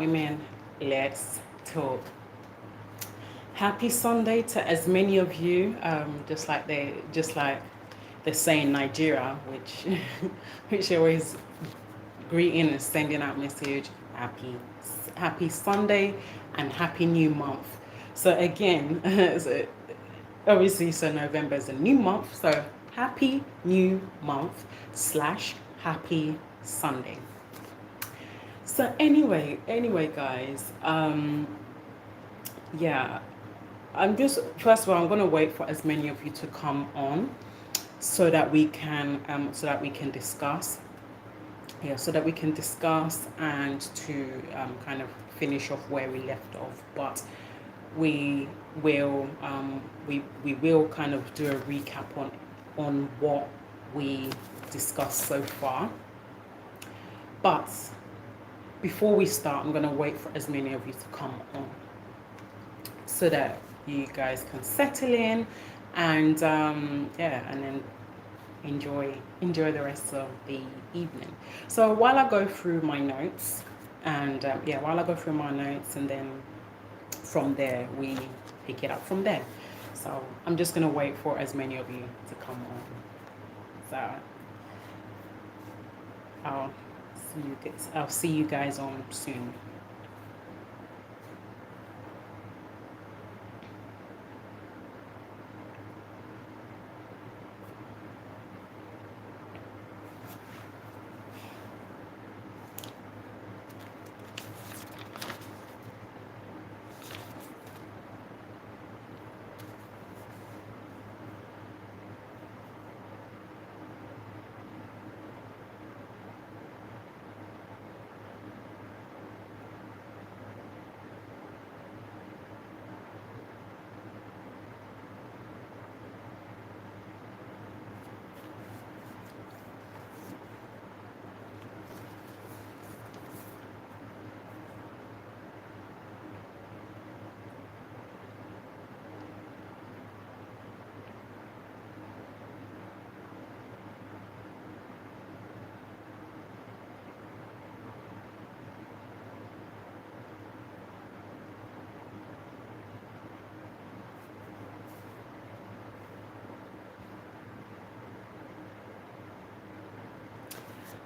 women, let's talk. Happy Sunday to as many of you. Just like they say in Nigeria, which which always greeting and sending out message. Happy Sunday and happy new month. So again, so obviously, so November is a new month. So happy new month slash happy Sunday. So anyway, guys, yeah, I'm just first of all, I'm gonna wait for as many of you to come on, so that we can discuss. Yeah, so that we can discuss and to kind of finish off where we left off. But we will we will kind of do a recap on what we discussed so far. But before we start, I'm going to wait for as many of you to come on so that you guys can settle in and yeah, and then enjoy the rest of the evening. So while I go through my notes and and then from there we pick it up from there. So I'm just going to wait for as many of you to come on. So I'll see you guys on soon.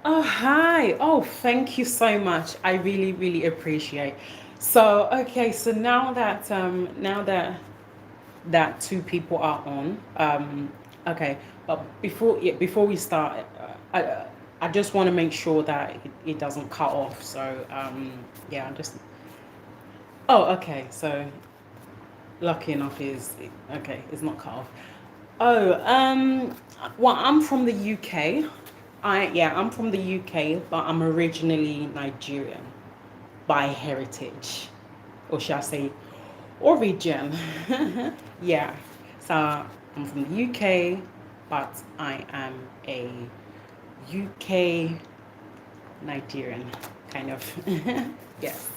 Oh, hi. Oh, thank you so much. I really appreciate. So, okay, so now that two people are on, okay, but before we start, I just want to make sure that it doesn't cut off. So, yeah, I'm just. Oh, okay. So, lucky enough is okay. It's not cut off. Oh, well, I'm from the UK. I'm from the UK, but I'm originally Nigerian by heritage, or shall I say, origin. Yeah. So I'm from the UK, but I am a UK Nigerian kind of. Yes.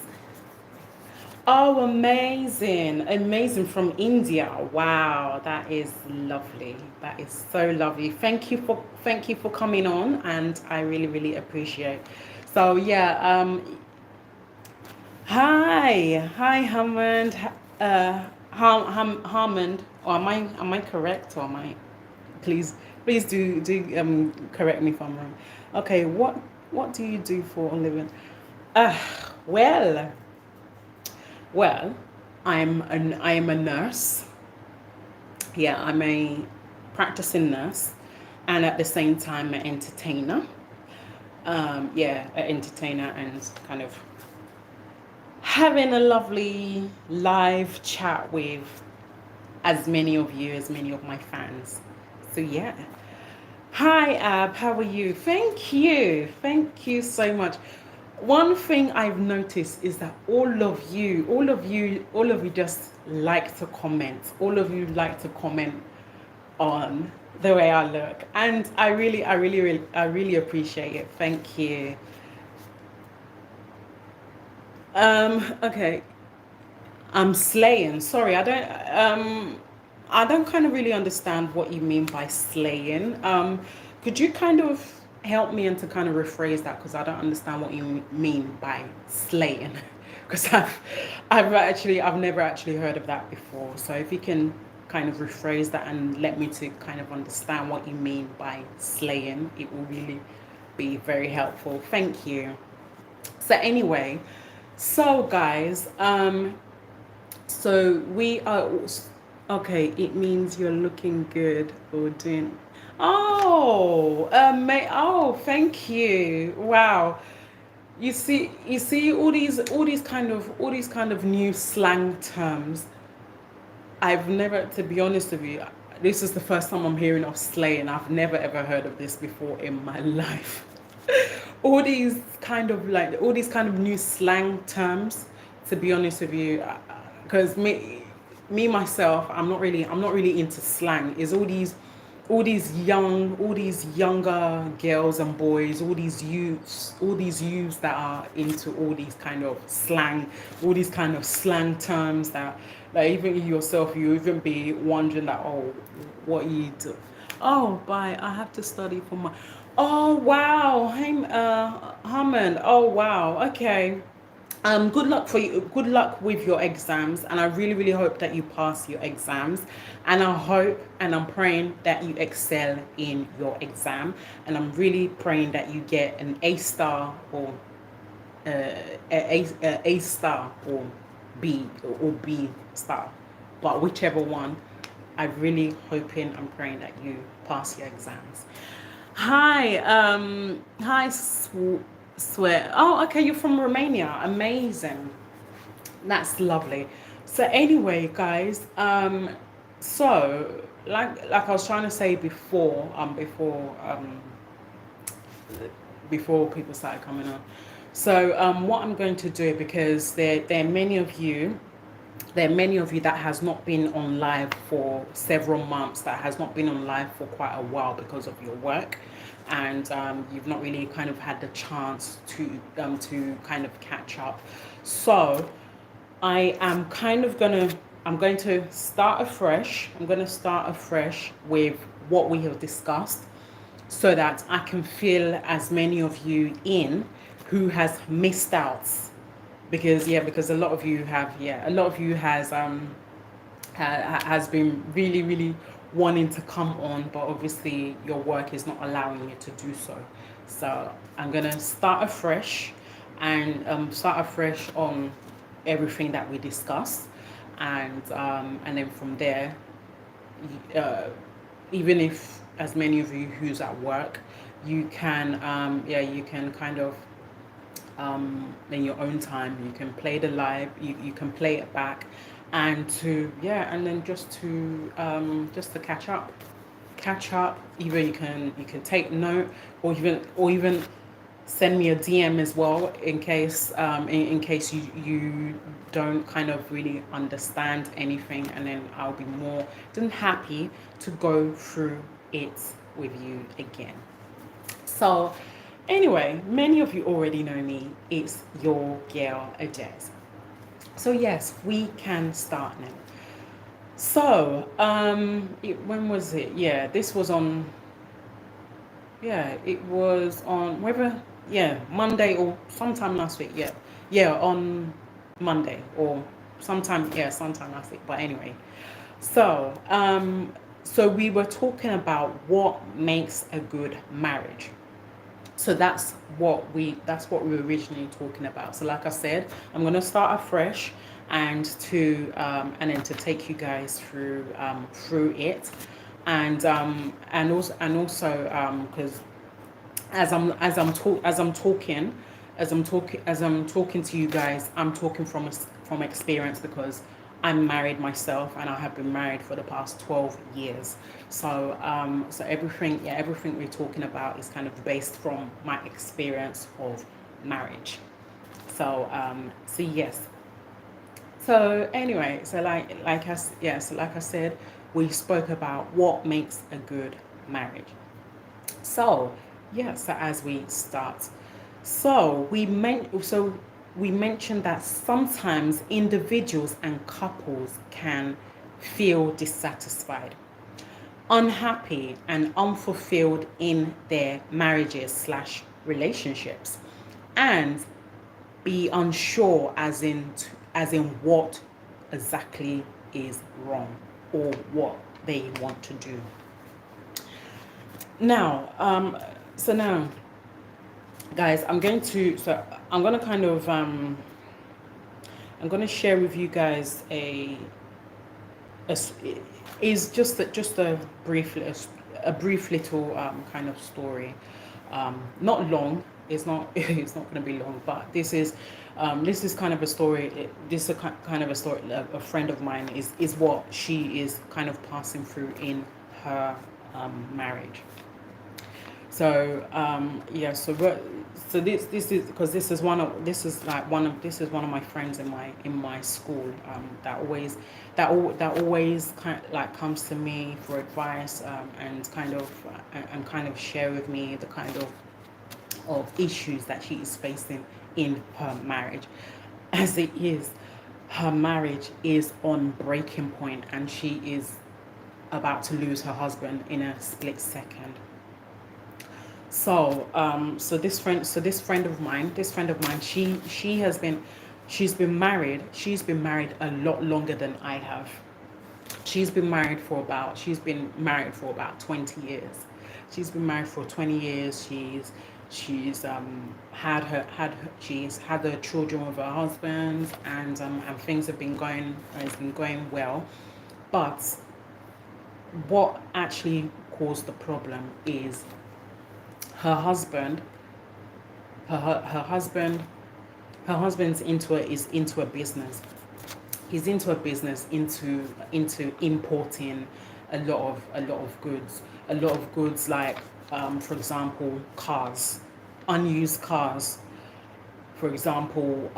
Oh, amazing from India. Wow, that is lovely. That is so lovely. Thank you for coming on, and I really appreciate. So yeah, hi Hammond, Hammond. Or am I correct, or am I? Please do correct me if I'm wrong. Okay, what do you do for a living? Uh, well. Well, I am a nurse. Yeah, I'm a practicing nurse, and at the same time an entertainer. Yeah, an entertainer, and kind of having a lovely live chat with as many of you, as many of my fans. So yeah. Hi Ab, how are you? Thank you so much. One thing I've noticed is that all of you just like to comment. All of you like to comment on the way I look, and I really appreciate it. Thank you. Okay, I'm slaying. Sorry, I don't kind of really understand what you mean by slaying. Could you kind of help me and to kind of rephrase that, because I don't understand what you mean by slaying. because I've never actually heard of that before. So if you can kind of rephrase that and let me to kind of understand what you mean by slaying, it will really be very helpful. Thank you. So anyway, so guys, so we are okay. It means you're looking good or doing. Oh, oh, thank you. Wow. You see all these kind of new slang terms. I've never, to be honest with you, this is the first time I'm hearing of slaying. I've never ever heard of this before in my life. All these kind of new slang terms. To be honest with you, because me myself, I'm not really into slang. Is all these younger girls and boys, all these youths that are into all these kind of slang, all these kind of slang terms that, like, even you yourself, you even be wondering that, oh, what you do. Oh, bye. I have to study for my. Oh wow, hey, Hammond. Oh wow. Okay. Good luck for you. Good luck with your exams, and I really, really hope that you pass your exams. And I hope and I'm praying that you excel in your exam. And I'm really praying that you get an A star or a star or B star, but whichever one. I'm really hoping and praying that you pass your exams. Hi, Swear. Oh, okay, you're from Romania. Amazing. That's lovely. So anyway, guys, so like I was trying to say before people started coming on. So what I'm going to do, because there are many of you that has not been on live for several months, that has not been on live for quite a while because of your work, and you've not really kind of had the chance to kind of catch up. So I'm going to start afresh. I'm going to start afresh with what we have discussed, so that I can fill as many of you in who has missed out, because a lot of you has been really, really wanting to come on, but obviously your work is not allowing you to do so. So I'm gonna start afresh, and start afresh on everything that we discussed, and then from there, uh, even if as many of you who's at work, you can kind of in your own time, you can play the live, you can play it back, and then just to catch up. Either you can take note, or even send me a DM as well, in case in case you don't kind of really understand anything, and then I'll be more than happy to go through it with you again. So anyway, many of you already know me. It's your girl Adez. So yes, we can start now. So when was it? Yeah, this was on. Yeah, it was on whether Monday or sometime last week. Yeah, on Monday or sometime last week. But anyway, so so we were talking about what makes a good marriage. So that's what we were originally talking about. So like I said, I'm gonna start afresh, and then to take you guys through it, and also because as I'm talking to you guys, I'm talking from experience, because I'm married myself, and I have been married for the past 12 years. So everything we're talking about is kind of based from my experience of marriage. So yes. So anyway, so like I said, we spoke about what makes a good marriage. So yeah, so as we start, we mentioned that sometimes individuals and couples can feel dissatisfied, unhappy, and unfulfilled in their marriages slash relationships, and be unsure as in what exactly is wrong or what they want to do. Now, so now, guys, I'm going to kind of I'm going to share with you guys a is just a brief little kind of story, not long. It's not it's not going to be long, but this is kind of a story. This is a kind of a story. A friend of mine is what she is kind of passing through in her marriage. So yeah, so this is because this is one of my friends in my school, that always kind of like comes to me for advice, and kind of share with me the kind of issues that she is facing in her marriage, as it is her marriage is on breaking point and she is about to lose her husband in a split second. So this friend of mine, she's been married a lot longer than I have. She's been married for about 20 years. She's been married for 20 years. She's she's had her children with her husband, and things have been going well. But what actually caused the problem is her husband. Her husband's into a business. He's into a business into importing a lot of goods, like for example, cars, unused cars, for example,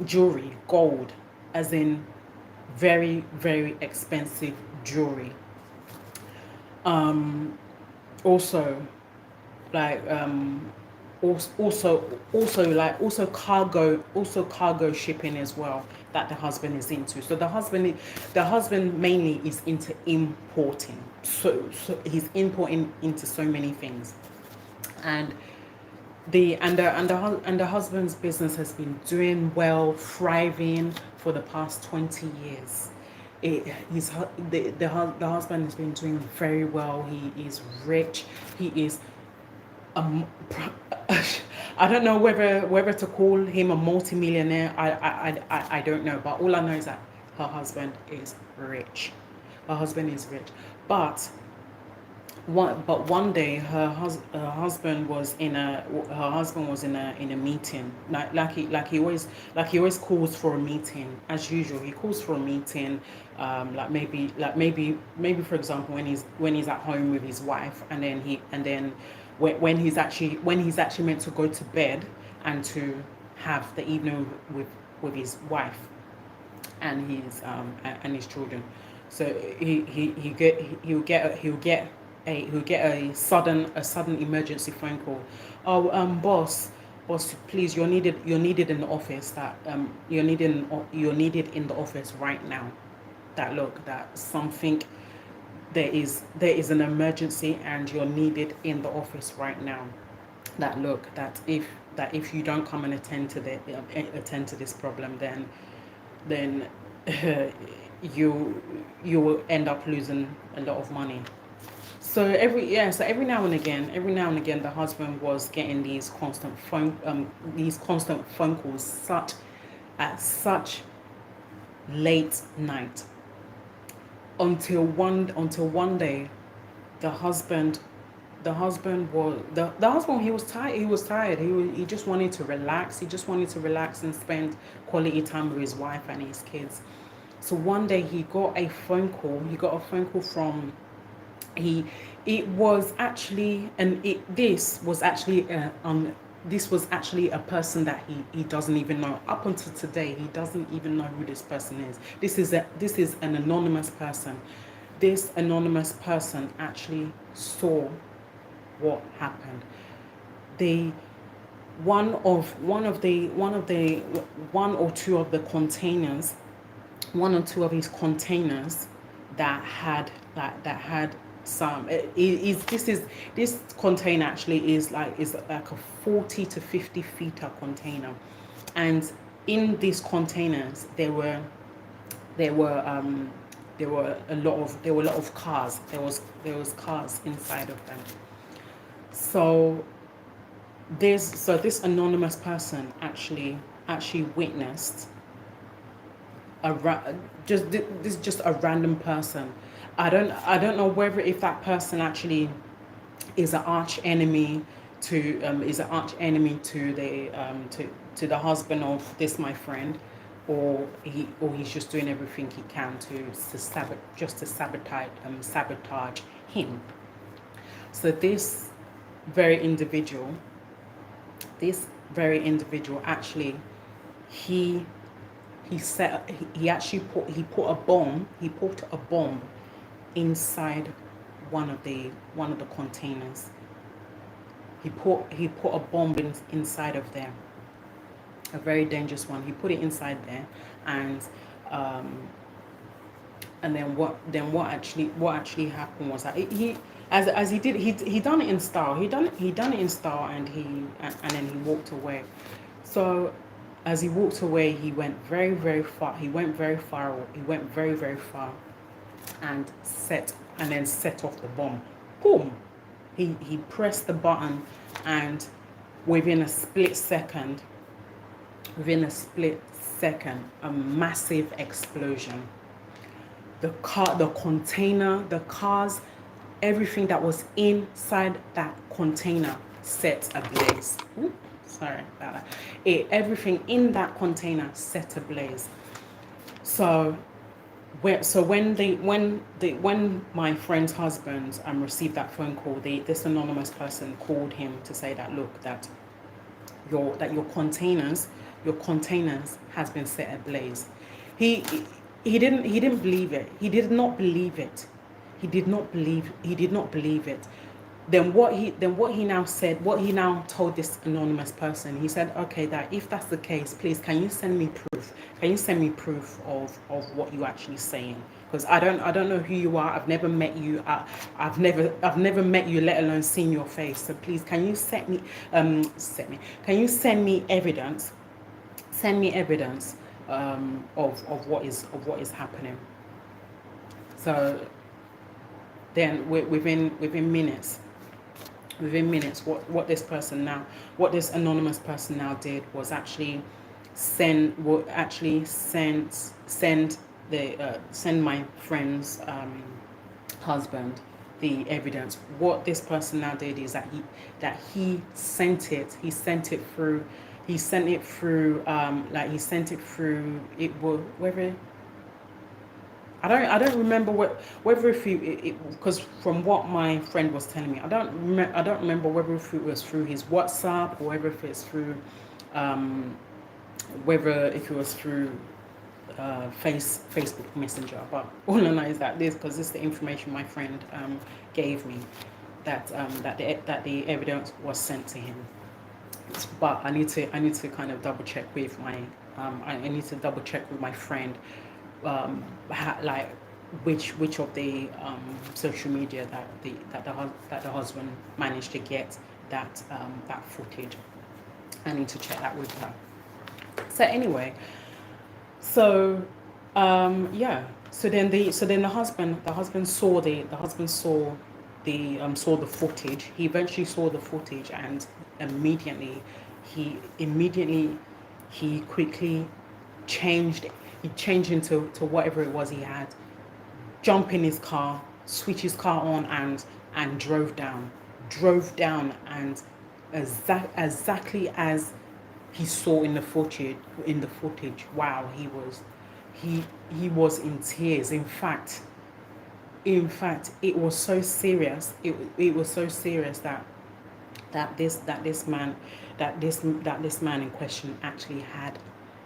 jewelry, gold, as in very, very expensive jewelry. Also, like also cargo shipping as well, that the husband is into. So the husband mainly is into importing. So he's importing into so many things, and the husband's business has been doing well, thriving for the past 20 years. The husband has been doing very well. He is rich. He is I don't know whether to call him a multimillionaire. I don't know, but all I know is that her husband is rich. Her husband is rich, but one day her husband was in a meeting, like he always calls for a meeting as usual. He calls for a meeting, maybe for example when he's at home with his wife, and then when he's actually meant to go to bed and to have the evening with his wife and his children. So he'll get a sudden emergency phone call. Oh, boss, please, you're needed in the office. You're needed in the office right now. That something, there is an emergency and you're needed in the office right now. That if you don't come and attend to this problem, then you will end up losing a lot of money. So every now and again, the husband was getting these constant phone calls, at such late night, until one day, the husband he was tired. He just wanted to relax. And spend quality time with his wife and his kids. So one day he got a phone call. From this was actually a person that he doesn't even know. Up until today, he doesn't even know who this person is. This is an anonymous person. This anonymous person actually saw what happened. One or two of the containers, one or two of his containers that had This container actually is like a 40 to 50 feet container, and in these containers there were a lot of cars. There was cars inside of them. So this anonymous person actually witnessed just a random person. I don't know whether if that person actually is an arch enemy to the husband of this my friend, or he's just doing everything he can to sabotage him. So very individual this very individual actually he put a bomb inside one of the containers. He put a bomb inside of there, a very dangerous one. He put it inside there, and then what actually happened was that he done it in style. He done it in style, and then he walked away. So as he walked away, he went very, very far. He went very, very far, and set off the bomb. Boom! He pressed the button, and within a split second, a massive explosion. The container, the cars, everything that was inside that container set ablaze. Ooh, sorry about that. Everything in that container set ablaze. So when my friend's husband received that phone call, this anonymous person called him to say that, look, that your containers has been set ablaze. He didn't believe it. He did not believe it. He did not believe it. Then what he now told this anonymous person, he said, okay, that if that's the case, please can you send me proof? Can you send me proof of what you're actually saying? Because I don't know who you are. I've never met you. I've never met you, let alone seen your face. So please, can you Can you send me evidence? Send me evidence of what is happening. So then within minutes, what this anonymous person now did was actually send my friend's husband the evidence. What this person now did is that he sent it through it was whether I don't remember whether because from what my friend was telling me, I don't remember whether if it was through his WhatsApp or whether if it's through whether if it was through Facebook Messenger. But all I know is that this is the information my friend gave me, that the evidence was sent to him. But I need to kind of double check with my friend, like which of the social media that the husband managed to get that footage. I need to check that with her. So anyway, so then the husband saw the footage. He eventually saw the footage, and immediately he quickly changed into whatever it was he had, jumped in his car, switched his car on, and drove down, and exactly as he saw in the footage. Wow, he was in tears. In fact, it was so serious. It was so serious that this man in question actually had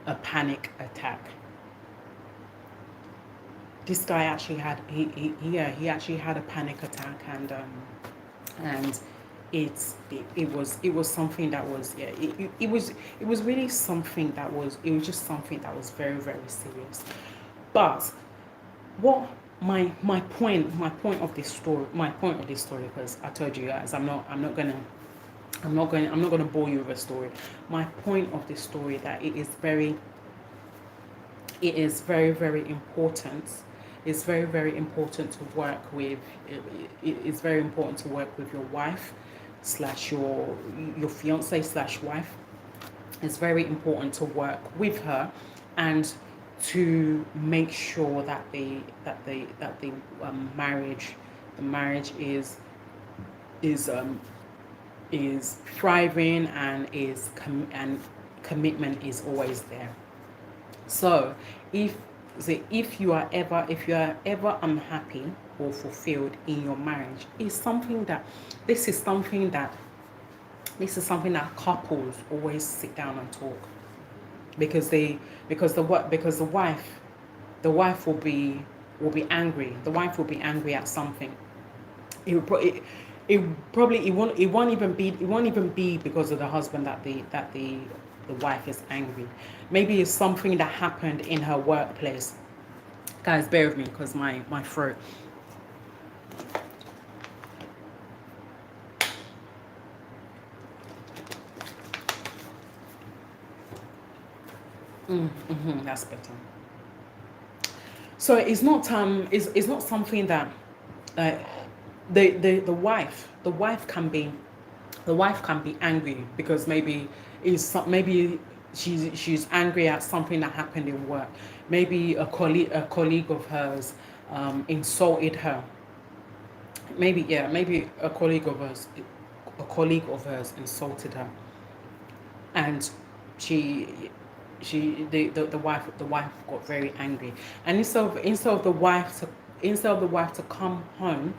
a panic attack. This guy actually had he actually had a panic attack, and it was something that was it was really something that was just something that was very, very serious. But what my point of this story, because I told you guys, I'm not gonna bore you with a story. My point of this story, that it is very, very important. It's very, very important to work with. It's very important to work with your wife slash your fiance slash wife. It's very important to work with her, and to make sure that the marriage is um, is thriving, and and commitment is always there. So if if you are ever unhappy or fulfilled in your marriage, it's something that this is something that couples always sit down and talk, because the wife will be angry. The wife will be angry at something. It won't even be because of the husband that the wife is angry. Maybe it's something that happened in her workplace. Guys, bear with me, because my throat. That's better. So it's not something that uh, the wife can be angry, because maybe she's angry at something that happened in work. Maybe a colleague of hers insulted her. Maybe a colleague of hers insulted her, and she the wife got very angry, and instead of the wife to come home,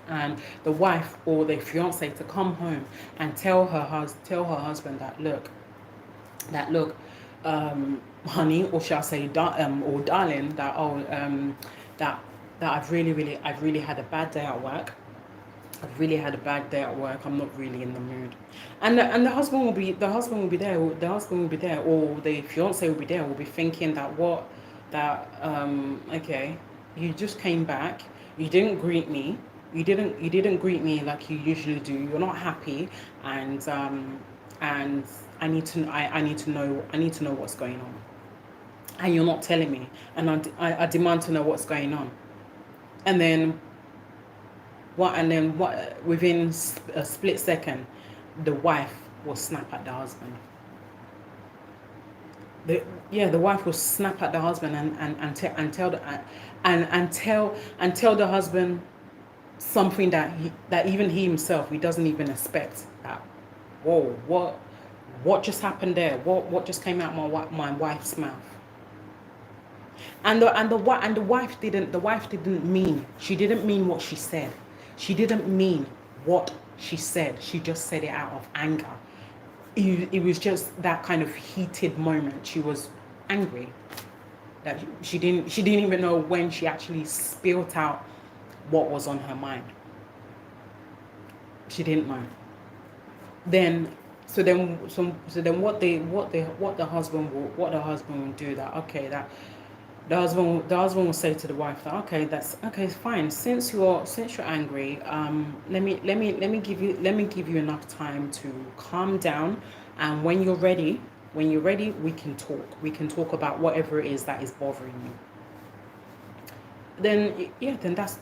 and the wife or the fiance to come home and tell her husband that look, honey, or shall I say, or darling, that that I've really had a bad day at work. I've really had a bad day at work. I'm not really in the mood, and the husband will be there. The husband will be there, or the fiance will be there. Will be thinking okay, you just came back. You didn't greet me. You didn't greet me like you usually do. You're not happy, and I need to know what's going on, and you're not telling me, and I demand to know what's going on, and then within a split second, the wife will snap at the husband. The wife will snap at the husband, and tell the husband something that even he himself, he doesn't even expect. That, whoa, what just happened there? What just came out my wife's mouth? And the wife didn't mean, she didn't mean what she said. She didn't mean what she said. She just said it out of anger. It was just that kind of heated moment. She was angry that she didn't even know when she actually spilled out what was on her mind. She didn't know. Then what the husband will do, that, okay, that the husband will say to the wife that, okay, that's okay, it's fine. Since you're angry, let me give you enough time to calm down, and when you're ready, we can talk. We can talk about whatever it is that is bothering you. Then that's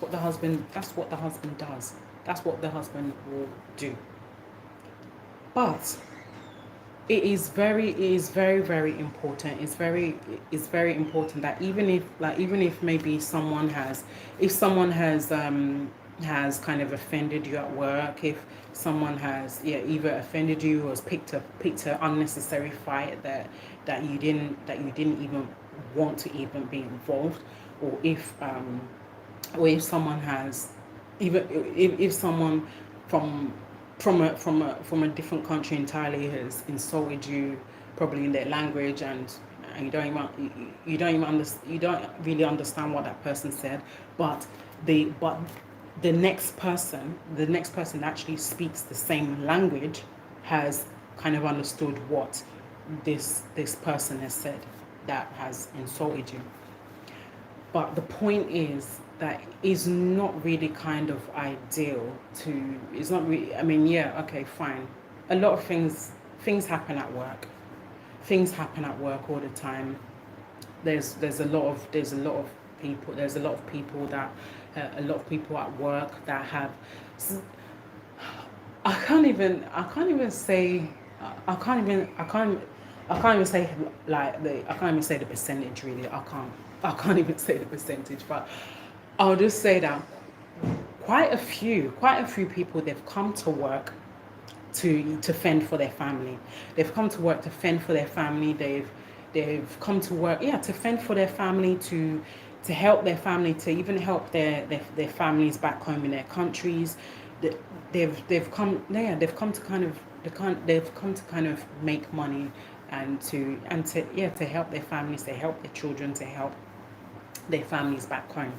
what the husband does. That's what the husband will do. But it is very, very important. It's very important that even if maybe someone has kind of offended you at work, if someone has either offended you or has picked an unnecessary fight that you didn't even want to even be involved, or if someone has, even if someone from a different country entirely has insulted you, probably in their language, and you don't really understand what that person said, but the next person that actually speaks the same language has kind of understood what this person has said that has insulted you. But the point is that is not really kind of ideal to. It's not really. I mean, yeah, okay, fine. A lot of things happen at work. Things happen at work all the time. There's a lot of people. There's a lot of people that a lot of people at work that have. I can't even say. I can't even say like I can't even say the percentage really. I can't even say the percentage, but I'll just say that quite a few people, they've come to work to fend for their family. They've come to work to fend for their family. They've come to work, yeah, to fend for their family, to help their family, to even help their families back home in their countries. They've come to kind of they've come to kind of make money, and to help their families, to help their children, to help their families back home.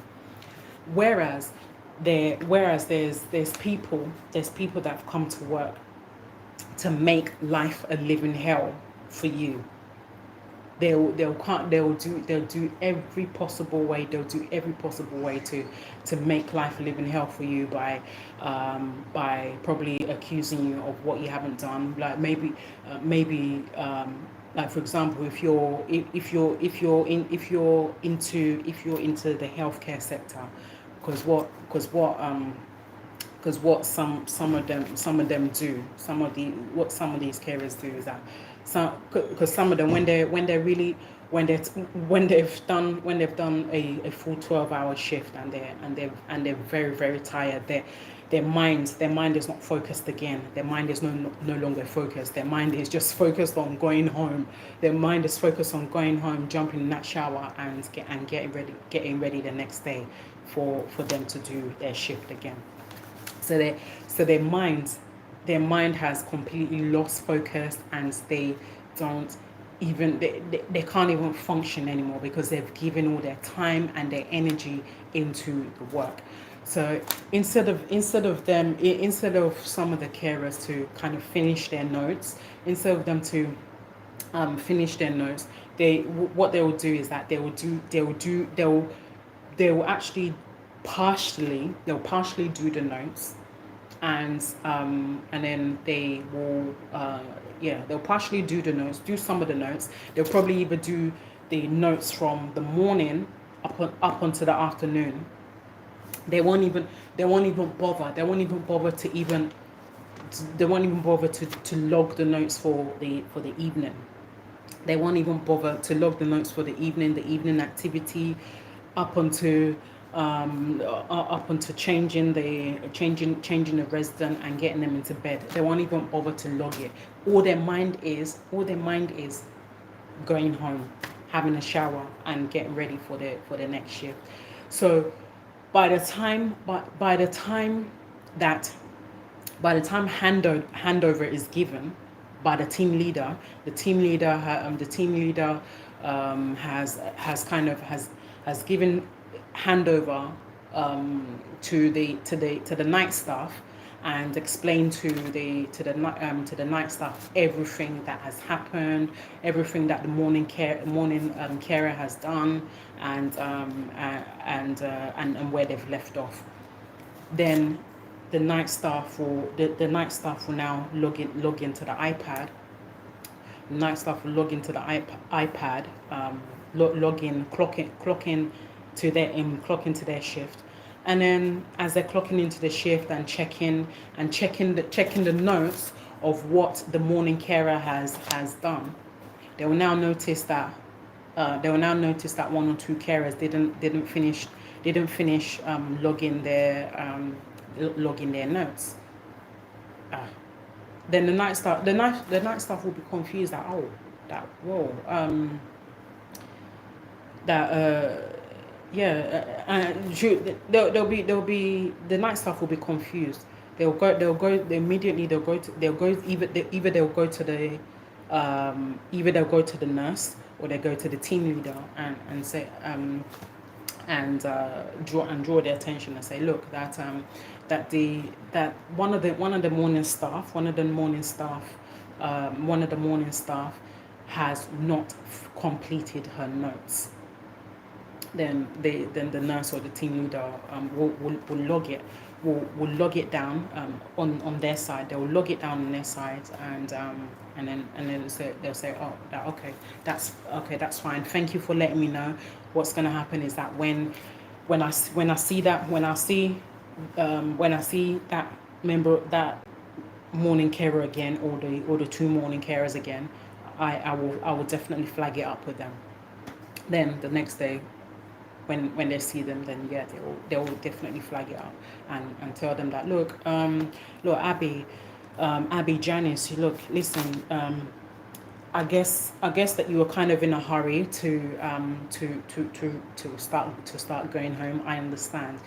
Whereas there's people that have come to work to make life a living hell for you. They'll do every possible way. They'll do every possible way to make life a living hell for you by probably accusing you of what you haven't done. Like maybe like for example, if you're into the healthcare sector, because what some of them do, some of these carers do is that because some of them, when they've done a full 12-hour shift, and they're very, very tired, their mind is not focused again. Their mind is no longer focused. Their mind is just focused on going home. Their mind is focused on going home, jumping in that shower, and getting ready the next day for them to do their shift again. So their mind has completely lost focus, and don't they can't even function anymore, because they've given all their time and their energy into the work. So instead of some of the carers to kind of finish their notes, instead of them to finish their notes, what they will do is that they will actually partially do the notes, and then they'll partially do the notes, do some of the notes. They'll probably either do the notes from the morning up until the afternoon. They won't even bother to log the notes for the evening. They won't even bother to log the notes for the evening activity, up onto changing the resident and getting them into bed. They won't even bother to log it. All their mind is going home, having a shower, and getting ready for the next shift. So by the time that by the time handover is given by the team leader, has given handover to the night staff, and explained to the night staff everything that has happened, everything that the morning carer has done, and where they've left off. Then the night staff will now log into the iPad. The night staff will log into the iPad, clock in to their shift, and then as they're clocking into the shift and checking the notes of what the morning carer has done, they will now notice that one or two carers didn't finish logging their notes. Then the night staff will be confused that they'll be the night staff will be confused. They'll go immediately. Either they'll go to the nurse, or they go to the team leader and say and draw their attention and say, look, that one of the morning staff has not completed her notes. then the nurse or the team leader will log it, will log it down on their side. They'll log it down on their side, and then they'll say, oh, that's fine. Thank you for letting me know. What's going to happen is that when I see that member, that morning carer again, or the two morning carers again, I will definitely flag it up with them. Then the next day, when they see them, then yeah, they'll definitely flag it up and tell them that, look, Abby, Janice, look, listen, I guess that you were kind of in a hurry to start going home. I understand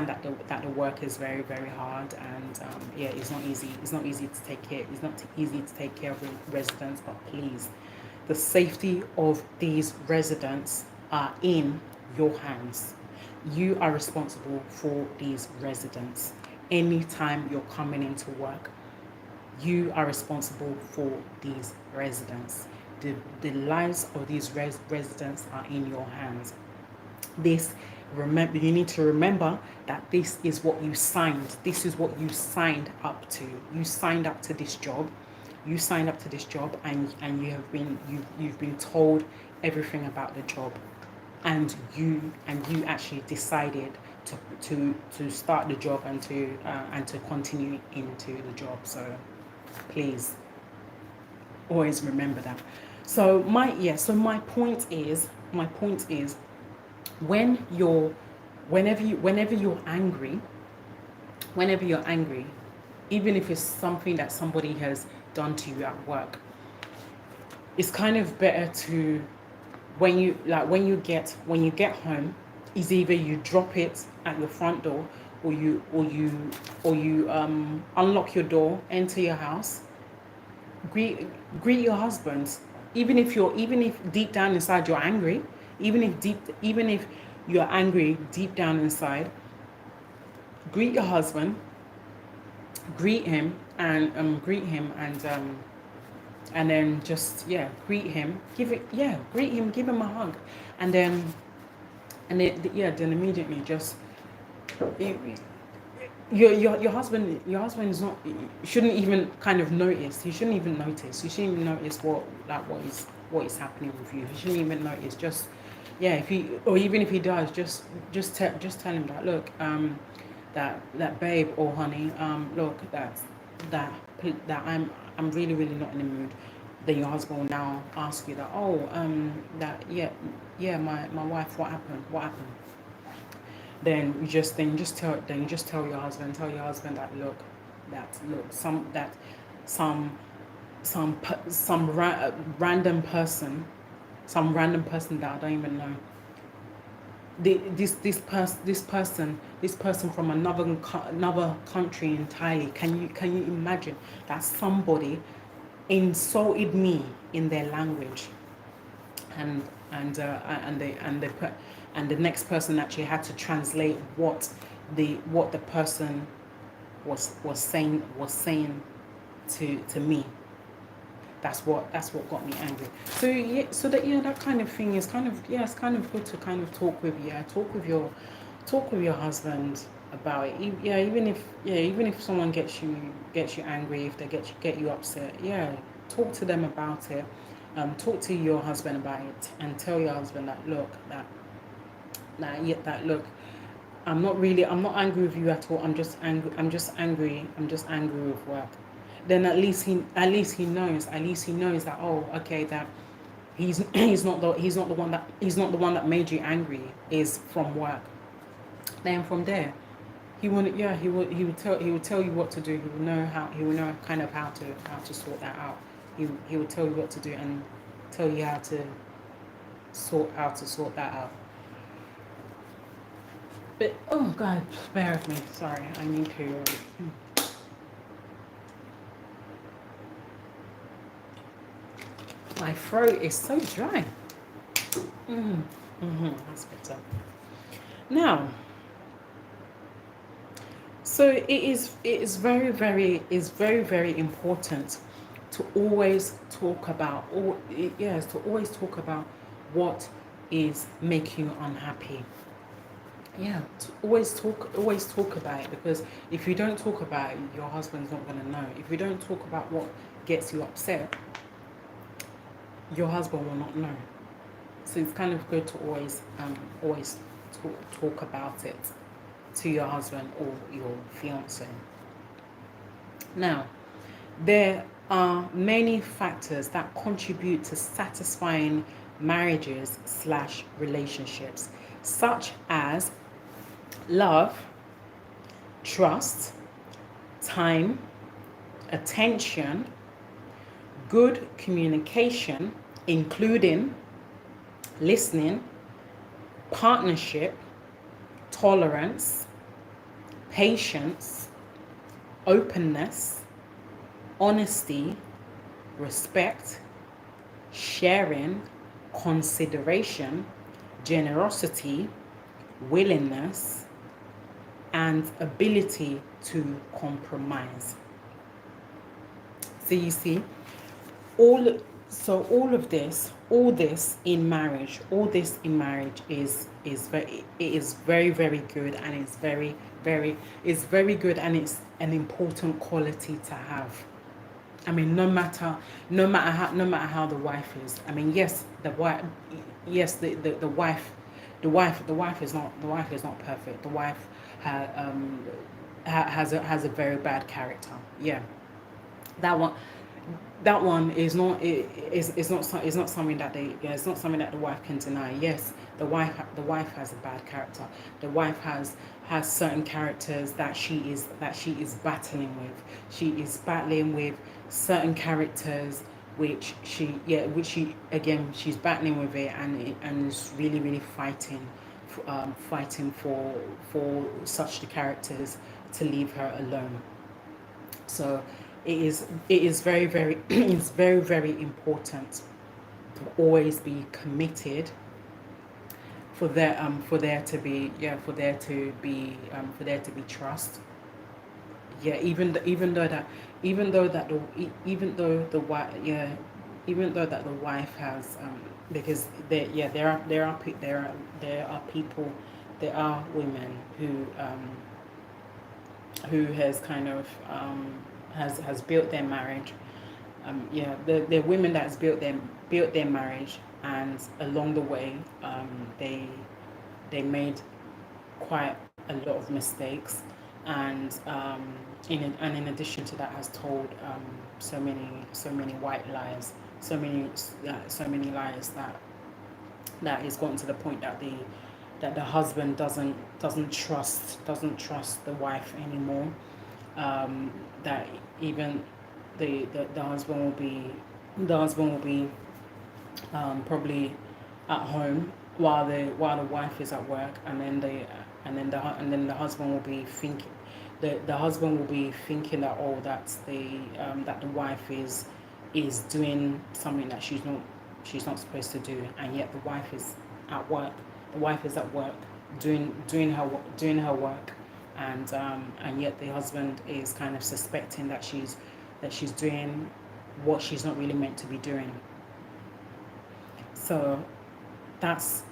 that the work is very, very hard, and yeah, it's not easy to take care. It's not easy to take care of the residents, but please, the safety of these residents are in your hands. You are responsible for these residents. Anytime you're coming into work, you are responsible for these residents. The lives of these residents are in your hands. You need to remember that this is what you signed. This is what you signed up to. You signed up to this job. You signed up to this job, and you've been told everything about the job, and you actually decided to start the job and to continue into the job. So please always remember that. So my point is whenever you're angry, even if it's something that somebody has done to you at work, it's kind of better to, when you get home, is either you drop it at your front door, or you unlock your door, enter your house, greet your husband, even if deep down inside you're angry, even if you're angry deep down inside, greet your husband, greet him and then just greet him, give him a hug, and then immediately just your husband is not, shouldn't even kind of notice. He shouldn't even notice. You shouldn't even notice what is happening with you. He shouldn't even notice. Just even if he does, just tell him that, look, that babe or honey, look, that I'm really, really not in the mood. Then your husband will now ask you that, my wife, what happened? Then you just tell your husband that, look, some random person that I don't even know, this person from another country entirely. Can you imagine that somebody insulted me in their language, and the next person actually had to translate what the person was saying to me. That's what got me angry. So that kind of thing is kind of, it's kind of good to kind of talk with your husband about it. Even if someone gets you angry, if they get you upset, talk to them about it. Talk to your husband about it, and tell your husband that, look, look, I'm not angry with you at all. I'm just angry with work. Then at least he knows that, oh, okay, that he's not the one that made you angry is from work. Then from there, he would tell you what to do. He will know kind of how to sort that out. He will tell you what to do and tell you how to sort that out. But oh God, bear with me. Sorry, I need to. My throat is so dry. That's better. Now, so it is very, very important to always talk about what is making you unhappy, yeah, always talk about it, because if you don't talk about it, your husband's not going to know. If you don't talk about what gets you upset, your husband will not know. So it's kind of good to always talk about it to your husband or your fiance. Now, there are many factors that contribute to satisfying marriages slash relationships, such as love, trust, time, attention, good communication, including listening, partnership, tolerance, patience, openness, honesty, respect, sharing, consideration, generosity, willingness, and ability to compromise. So you see, all this in marriage, is very good, and it's very good, and it's an important quality to have. I mean, no matter how the wife is. I mean, yes, the wife, the wife is not perfect. The wife has a very bad character. Yeah, that one is not something that it's not something that the wife can deny. Yes, the wife has a bad character. The wife has certain characters that she is battling with. She is battling with certain characters which she's battling with it, and is really fighting for such the characters to leave her alone. So it is very it's very important to always be committed, for there to be trust. Yeah, even though the wife, the wife has because there are people, there are women who has kind of has built their marriage. The women that's built their marriage, and along the way, they made quite a lot of mistakes, and in addition to that, has told so many white lies, so many lies that is gotten to the point that the husband doesn't trust the wife anymore. That even the husband will be probably at home while the wife is at work, and then the husband will be thinking the husband will be thinking that, oh, that's that the wife is doing something that she's not supposed to do, and yet the wife is at work. The wife is at work doing her work, and yet the husband is kind of suspecting that she's doing what she's not really meant to be doing. So that's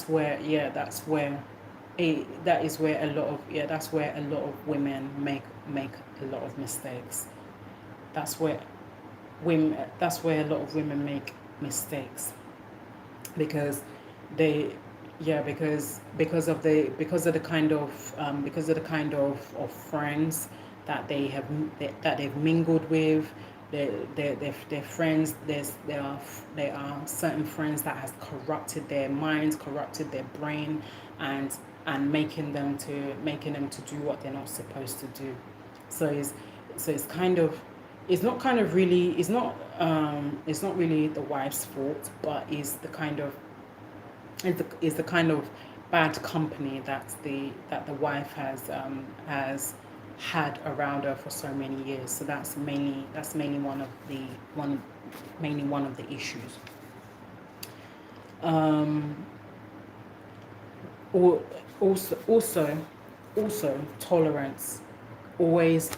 where a lot of women make a lot of mistakes. That's where a lot of women make mistakes, because they because of the kind of friends that they've mingled with. Their friends, there are certain friends that has corrupted their minds, corrupted their brain, and making them to do what they're not supposed to do. So it's kind of, it's not really the wife's fault, but is the kind of bad company that the wife has had around her for so many years. So that's mainly one of the issues. Also tolerance. Always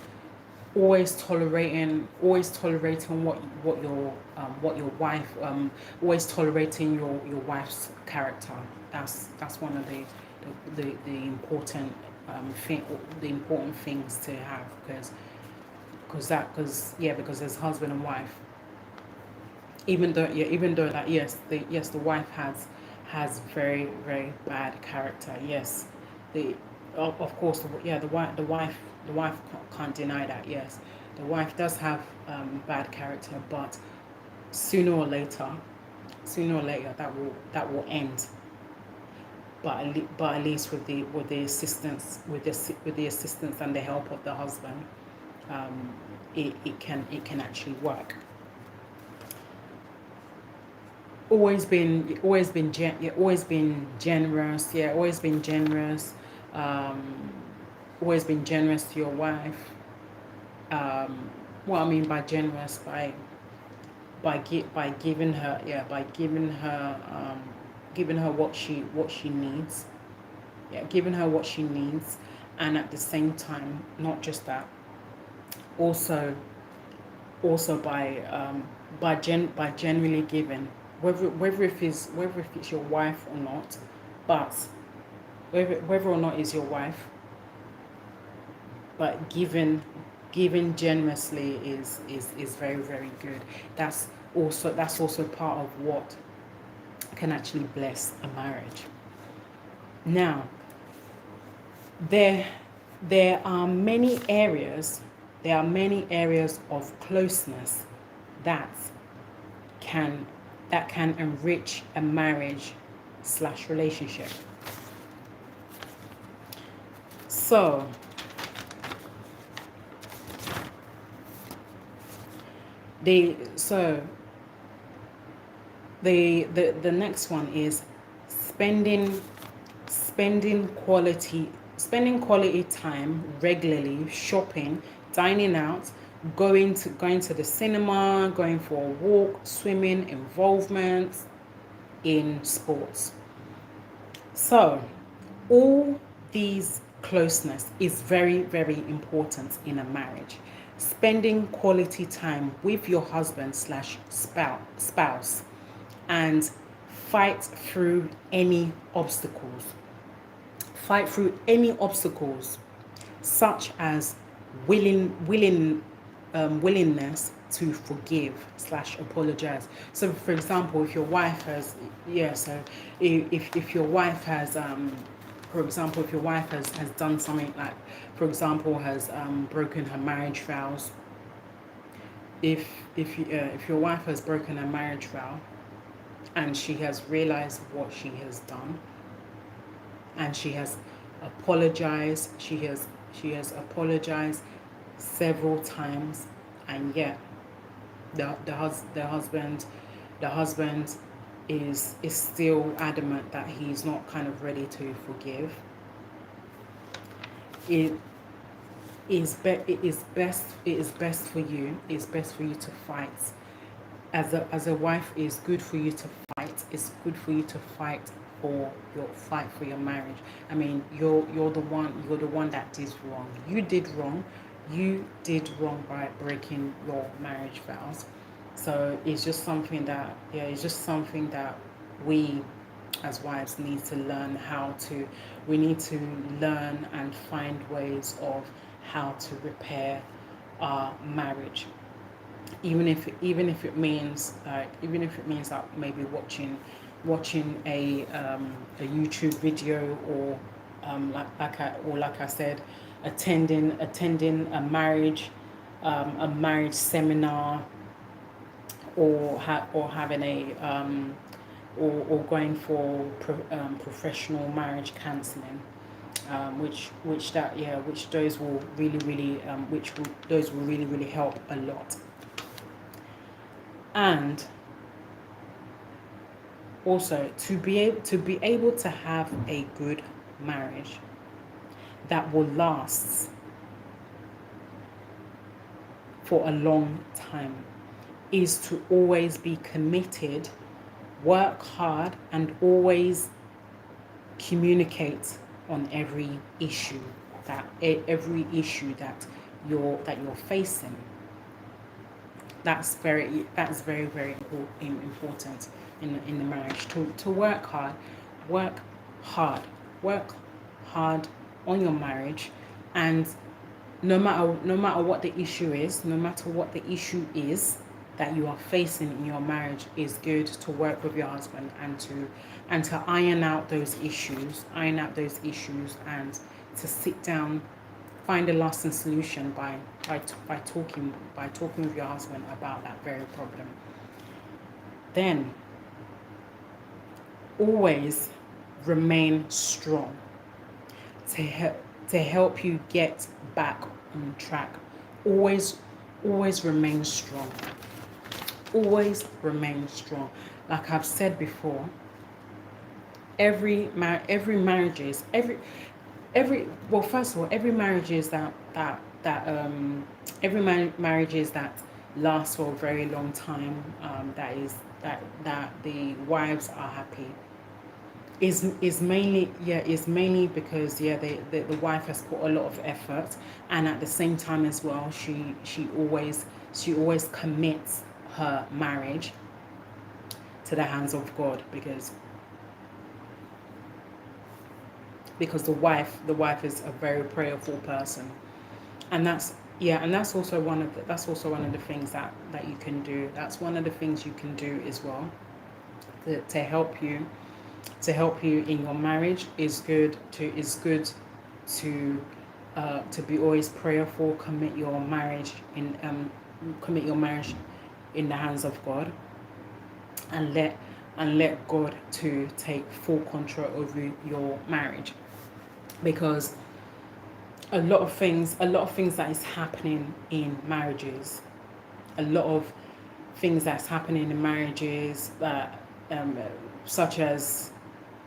always tolerating what your wife, always tolerating your wife's character. That's one of the important thing, the important things to have, because as husband and wife, even though that yes, the wife has very very bad character. Yes, the of course, the wife can't deny that. Yes, the wife does have bad character, but sooner or later, that will end. But at least with the assistance with the assistance and the help of the husband, it can actually work. Always been generous. Yeah, um always been generous to your wife. What I mean by generous, by giving her, giving her what she needs. Yeah, giving her what she needs. And at the same time, not just that, also by generally giving, whether if it's your wife or not, but whether or not it's your wife, but giving generously is very very good. That's also part of what can actually bless a marriage. Now, there there are many areas of closeness that can enrich a marriage slash relationship. So the so the next one is spending quality time regularly, shopping, dining out, going to the cinema, going for a walk, swimming, involvement in sports. So all these closeness is very very important in a marriage. Spending quality time with your husband slash spouse, and fight through any obstacles. Fight through any obstacles, such as willingness to forgive slash apologize. So, for example, if your wife has, if your wife has, for example, if your wife has done something like, for example, has broken her marriage vows. If your wife has broken her marriage vow, and she has realized what she has done, and she has apologized, she has apologized several times, and yet the husband is still adamant that he's not kind of ready to forgive. It is best for you to fight. As a wife, it's good for you to fight. It's good for you to fight for your marriage. I mean, you're the one that did wrong. You did wrong by breaking your marriage vows. So it's just something that we as wives need to learn we need to learn and find ways of how to repair our marriage. Even if it means that maybe watching a YouTube video, or like I said, attending a marriage seminar, or having or going for professional marriage counseling, which those will really help a lot. And also, to be able to have a good marriage that will last for a long time, is to always be committed, work hard, and always communicate on every issue that you're facing. That's very important in the marriage, to work hard work hard on your marriage. And no matter what the issue is, no matter what the issue is that you are facing in your marriage, is good to work with your husband and to iron out those issues and to sit down, find a lasting solution by talking with your husband about that very problem. Then always remain strong to help you get back on track. Always remain strong. Always remain strong. Like I've said before, every marriage is every well, first of all, every marriage is that last for a very long time, that the wives are happy, is mainly because the wife has put a lot of effort, and at the same time as well, she always commits her marriage to the hands of God, because the wife is a very prayerful person. And that's also one of the things that you can do. That's one of the things you can do as well, to help you in your marriage. Is good to be always prayerful. Commit your marriage in the hands of God, and let God to take full control over your marriage. Because a lot of things that is happening in marriages, a lot of things that's happening in marriages, that such as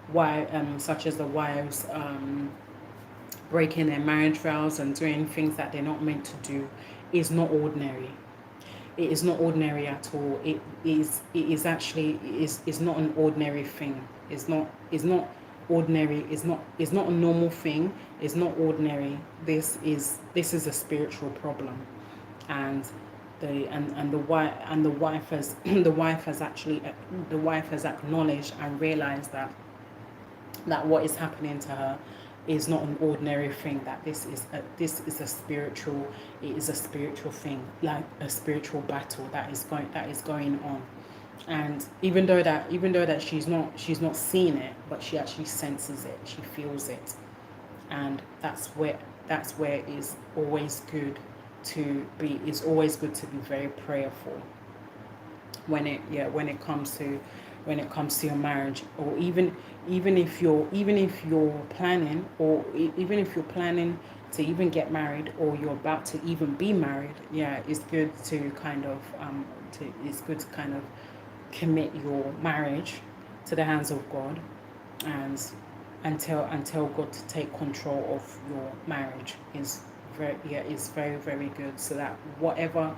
the wives breaking their marriage vows and doing things that they're not meant to do, is not ordinary. It is not ordinary at all. It is actually not an ordinary thing. It's not ordinary. It's not a normal thing. It's not ordinary. This is a spiritual problem. And the wife has the wife has acknowledged and realized that what is happening to her is not an ordinary thing. That this is a spiritual thing, like a spiritual battle that is going on. And even though that she's not seeing it, but she actually senses it, she feels it. And that's where it is always good to be very prayerful when it comes to your marriage. Or even if you're planning to even get married, or you're about to even be married, it's good to kind of commit your marriage to the hands of God, and tell God to take control of your marriage. Is very, very good, so that whatever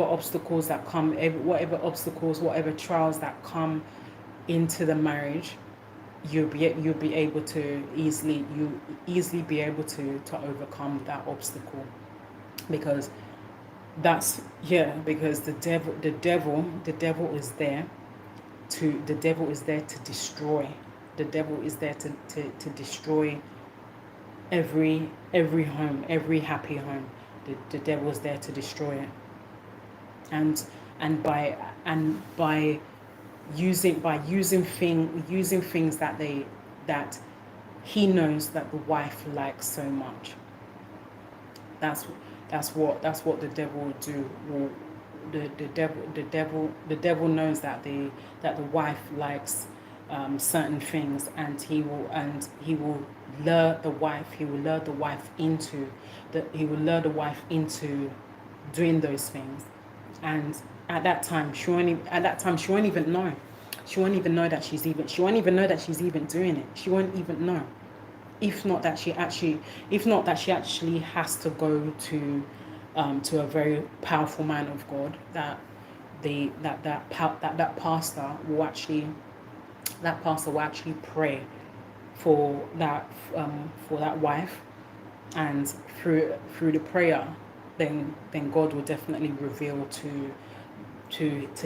obstacles that come, whatever trials that come into the marriage, you'll be able to easily be able to overcome that obstacle. Because the devil is there to destroy. The devil is there to destroy every home, every happy home. The devil is there to destroy it. And by using things that he knows that the wife likes so much. That's what the devil will do. The devil knows that the wife likes certain things, and he will lure the wife into doing those things. And at that time she won't even know. She won't even know that she's even doing it. She won't even know. If not that she actually has to go to a very powerful man of God, that pastor will actually pray for that wife, and through the prayer, then God will definitely reveal to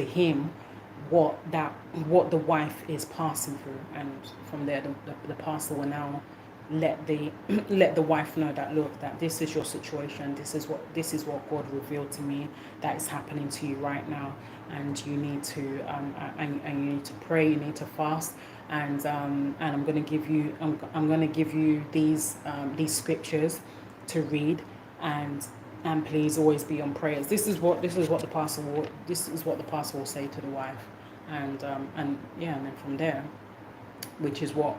him what the wife is passing through, and from there the pastor will now let the let the wife know that, look, that this is your situation, this is what God revealed to me that is happening to you right now, and you need to and you need to pray, you need to fast, and I'm going to give you I'm going to give you these scriptures to read, and please always be on prayers. This is what the pastor will say to the wife, and yeah, and then from there, which is what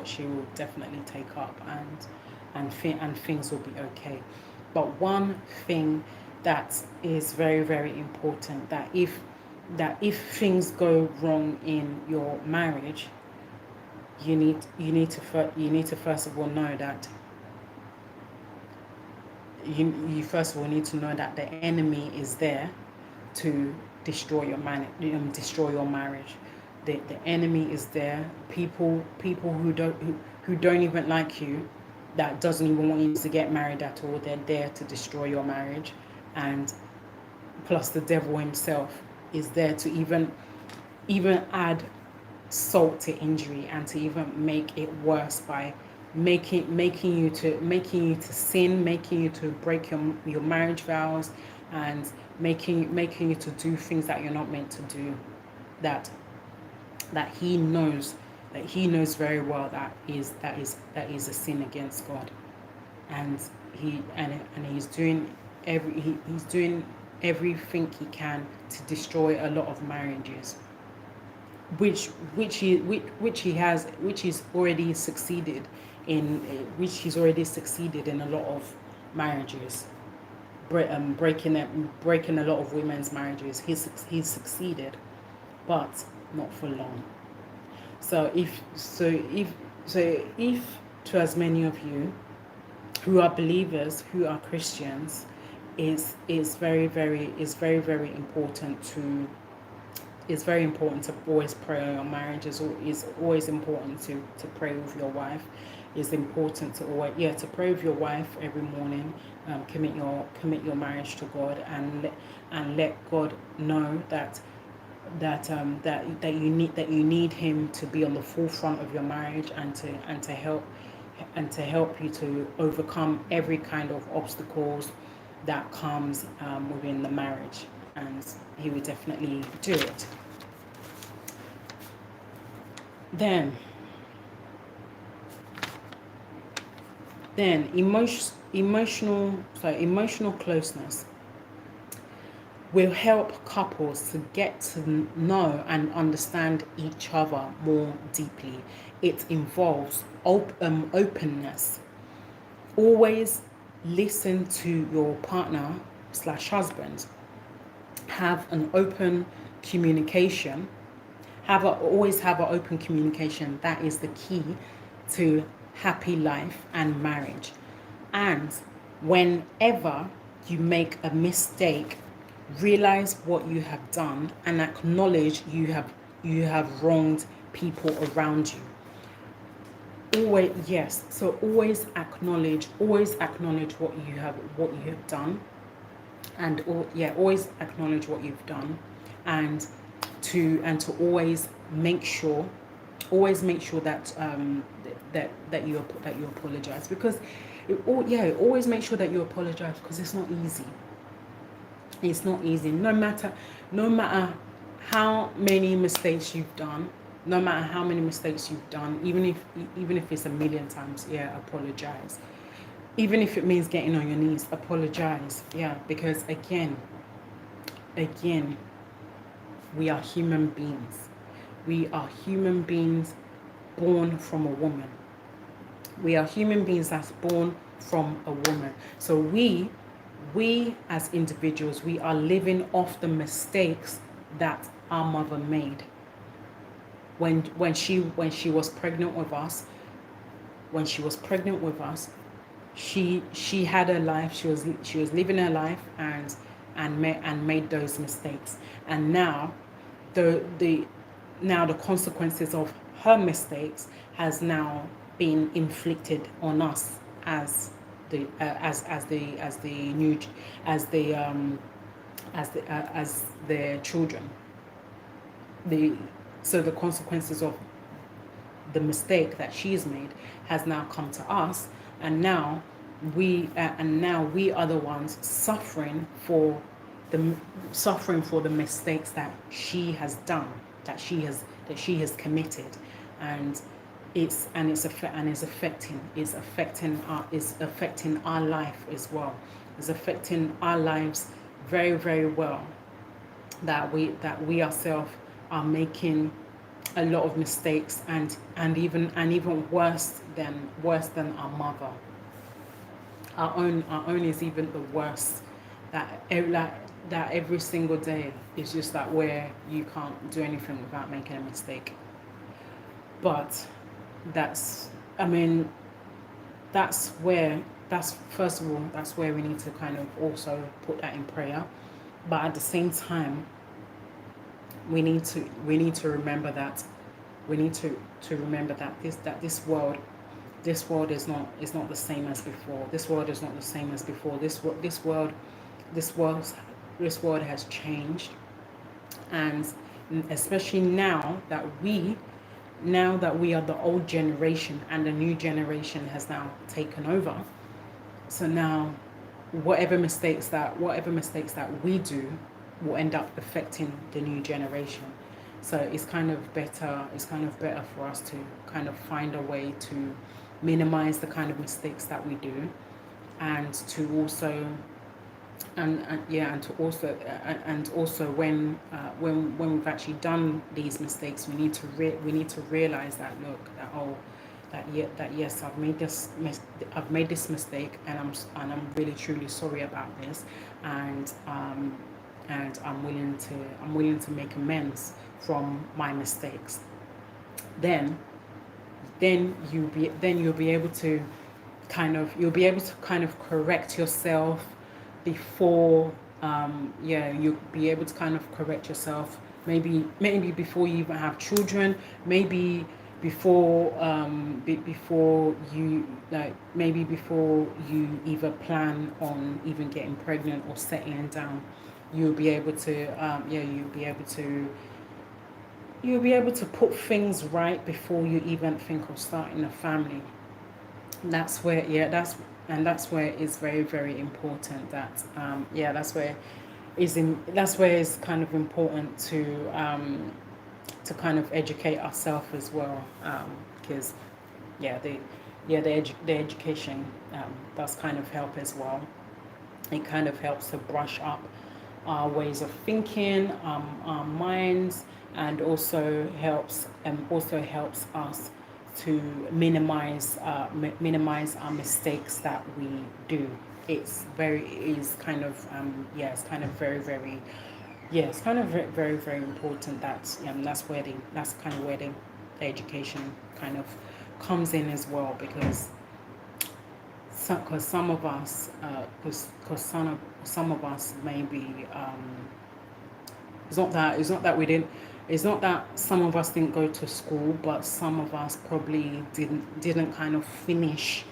she will definitely take up, and things will be okay. But one thing that is very, very important, that if things go wrong in your marriage, you need to first of all know that you first of all need to know that the enemy is there to destroy your marriage. The enemy is there. People who don't even like you, that doesn't even want you to get married at all. They're there to destroy your marriage, and plus the devil himself is there to even add salt to injury, and to even make it worse by making you to sin, making you to break your marriage vows, and making you to do things that you're not meant to do, that he knows very well that is a sin against God, and he's doing everything he can to destroy a lot of marriages, which he's already succeeded in, a lot of marriages, breaking a lot of women's marriages. He's succeeded, but not for long. So if to as many of you who are believers, who are Christians, is very, very important to. It's very important to always pray on your marriage. It's always important to pray with your wife. It's important to pray with your wife every morning. Commit your marriage to God, and let God know that you need him to be on the forefront of your marriage, and to help you to overcome every kind of obstacles that comes within the marriage, and he will definitely do it. Then emotional closeness will help couples to get to know and understand each other more deeply. It involves openness. Always listen to your partner / husband. Have an open communication. Always have an open communication. That is the key to happy life and marriage. And whenever you make a mistake, realize what you have done, and acknowledge you have wronged people around you. Always acknowledge what you have done, and always acknowledge what you've done, and to always make sure that that you apologize, because always make sure that you apologize, because it's not easy. It's not easy. No matter how many mistakes you've done, even if it's a million times, apologize. Even if it means getting on your knees, apologize. Because again, we are human beings. We are human beings born from a woman. We are human beings that's born from a woman. So we as individuals, we are living off the mistakes that our mother made when she was pregnant with us. She had her life. She was living her life, and made those mistakes. And now the consequences of her mistakes has now been inflicted on us as the as the new as the as their children. The So the consequences of the mistake that she's made has now come to us, and now we are the ones the suffering for the mistakes that she has done, that she has committed. And it's affecting our life as well. It's affecting our lives very, very well, that we ourselves are making a lot of mistakes, and even worse than our mother. Our own is even the worst. That every single day is just that, where you can't do anything without making a mistake. But that's I mean that's first of all, that's where we need to kind of also put that in prayer. But at the same time, we need to remember that this world is not the same as before. This world is not the same as before. This world has changed. And especially now that we are the old generation and the new generation has now taken over. So now whatever mistakes that we do will end up affecting the new generation. So it's kind of better for us to kind of find a way to minimize the kind of mistakes that we do, and to also and also when we've actually done these mistakes, we need to realize that, look, that yes, I've made this mistake, and I'm really truly sorry about this, and I'm willing to make amends from my mistakes. Then you'll be able to kind of correct yourself before you'll be able to kind of correct yourself, maybe before you even have children, maybe before you either plan on even getting pregnant or settling down. You'll be able to put things right before you even think of starting a family. That's where it's very, very important that that's where it's kind of important to kind of educate ourselves as well, because the education does kind of help as well. It kind of helps to brush up our ways of thinking, our minds, and also helps us to minimize our mistakes that we do. It's kind of very, very, it's kind of very, very, very important that that's kind of where the education kind of comes in as well, because some of us maybe it's not that some of us didn't go to school, but some of us probably didn't kind of finish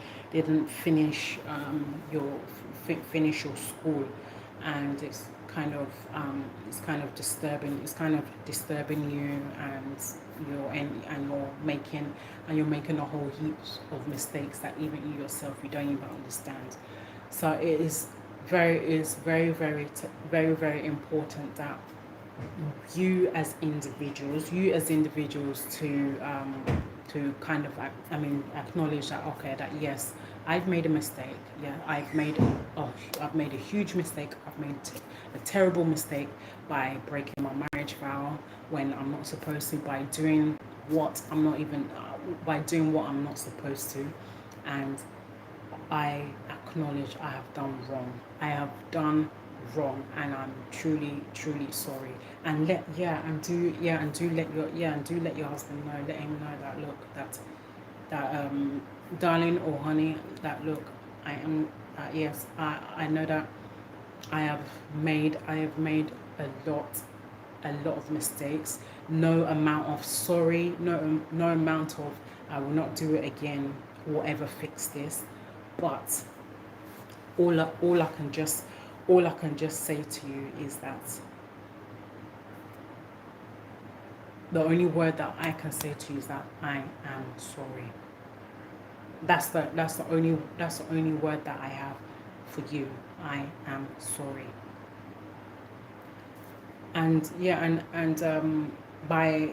finish your school, and it's kind of disturbing you, and you're making a whole heap of mistakes that even you yourself, you don't even understand. So it is very, very, very, very important that you as individuals to kind of acknowledge that, okay, that yes, I've made a mistake. Yeah, I've made a huge mistake. I've made a terrible mistake by breaking my marriage vow when I'm not supposed to, by doing what I'm not supposed to, and I acknowledge I have done wrong. I have done wrong, and I'm truly, truly sorry. And let your husband know. Let him know that, look, that darling or honey, that look, I am yes, I know that I have made a lot of mistakes. No amount of sorry, no amount of I will not do it again will ever fix this. But all I can just say to you is that the only word that I can say to you is that I am sorry. That's the only word that I have for you. I am sorry. And yeah, and by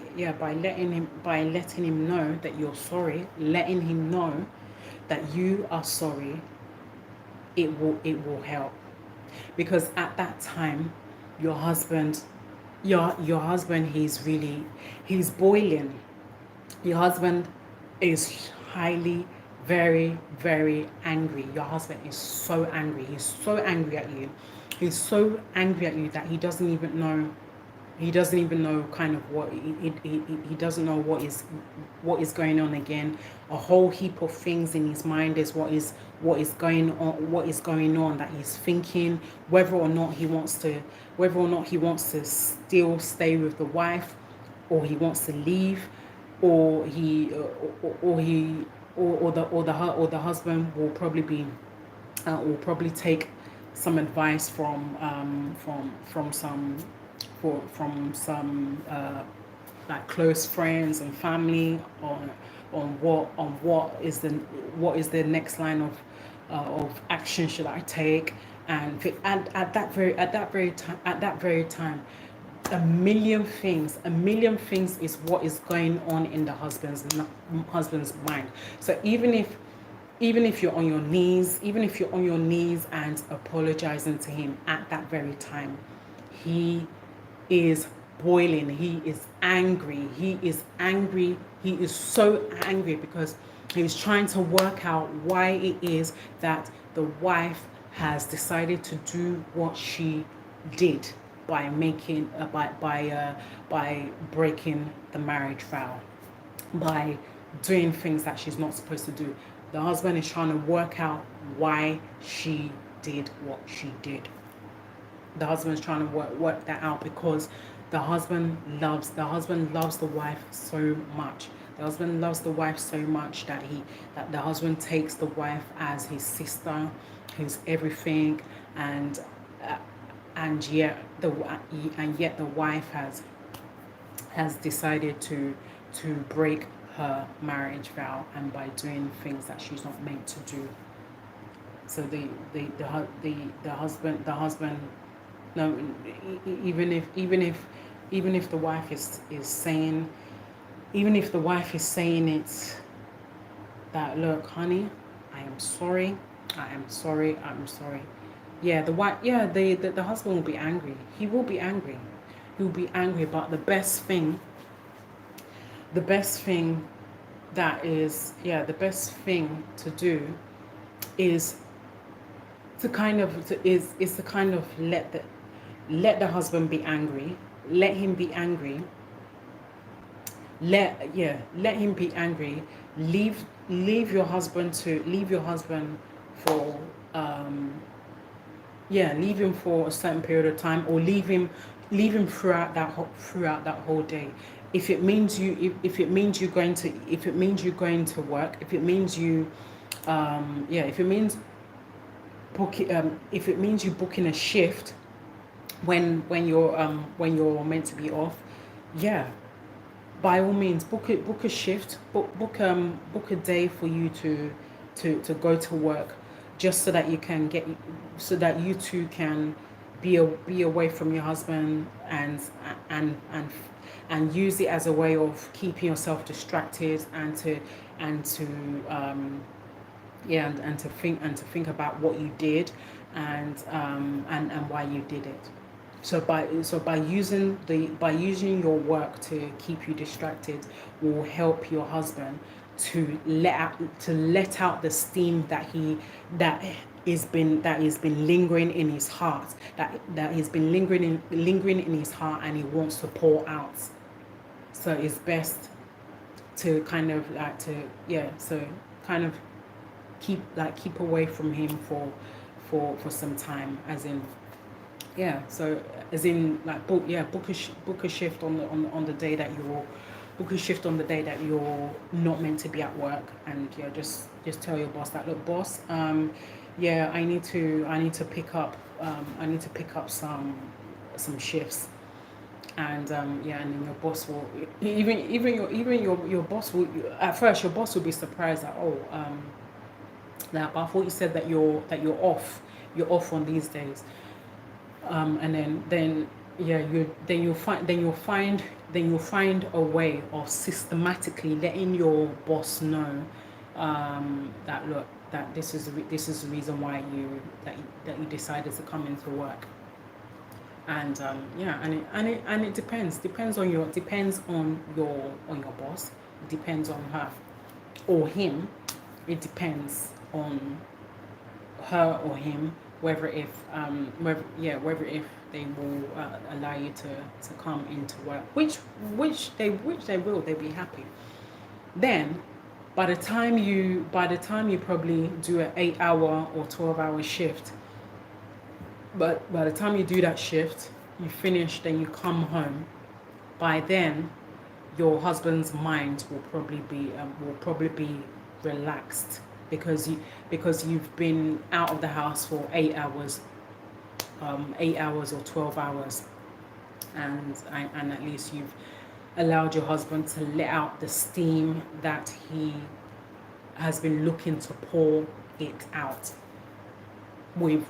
letting him know that you're sorry, letting him know that you are sorry, it will help. Because at that time, your husband your husband, he's boiling. Your husband is highly, very, very angry. Your husband is so angry. He's so angry at you. He's so angry at you that he doesn't even know kind of what he doesn't know what is going on again. A whole heap of things in his mind is what is going on that he's thinking, whether or not he wants to still stay with the wife, or he wants to leave, or the husband will probably take some advice from some like close friends and family on what is the next line of action should I take. And at that very time, a million things is what is going on in the husband's mind. So even if you're on your knees, and apologizing to him at that very time, he is boiling. He is angry. He is so angry because he's trying to work out why it is that the wife has decided to do what she did by breaking the marriage vow, by doing things that she's not supposed to do. The husband is trying to work out why she did what she did. The husband is trying to work that out because the husband loves the wife so much. The husband loves the wife so much that the husband takes the wife as his sister, his everything, and yet the wife has decided to break her marriage vow, and by doing things that she's not meant to do. So the husband, no, even if the wife is saying, it, that, look, honey, I am sorry. Yeah, the wife, yeah, the husband will be angry. He will be angry. But the best thing to do is to kind of let the husband be angry. Let him be angry. Let him be angry. Leave your husband for leave him for a certain period of time, or leave him throughout that whole day. If it means you going to work, if it means you booking a shift when you're meant to be off, yeah, by all means book a shift, book a day for you to go to work, just so that you two can be away from your husband, and use it as a way of keeping yourself distracted, and to think about what you did, and why you did it. So by using your work to keep you distracted will help your husband to let out the steam that has been lingering in his heart, that has been lingering in his heart, and he wants to pour out. So it's best to kind of keep away from him for some time, book a shift on the day that you're not meant to be at work, and just tell your boss that, look, boss, yeah, I need to pick up I need to pick up some shifts. And yeah, and then your boss will your boss will, at first your boss will be surprised that, oh, that, but I thought you said that you're off on these days. And then yeah, then you'll find a way of systematically letting your boss know, that, look, that this is the reason why that you decided to come into work. And yeah, and it depends on your boss. It depends on her or him. It depends on her or him, whether if they will allow you to come into work, which they will. They'll be happy. Then by the time you probably do an 8 hour or 12 hour shift, but by the time you do that shift, you finish, then you come home. By then, your husband's mind will probably be relaxed, because you've been out of the house for 8 hours, 8 hours or 12 hours, and at least you've allowed your husband to let out the steam that he has been looking to pour it out. With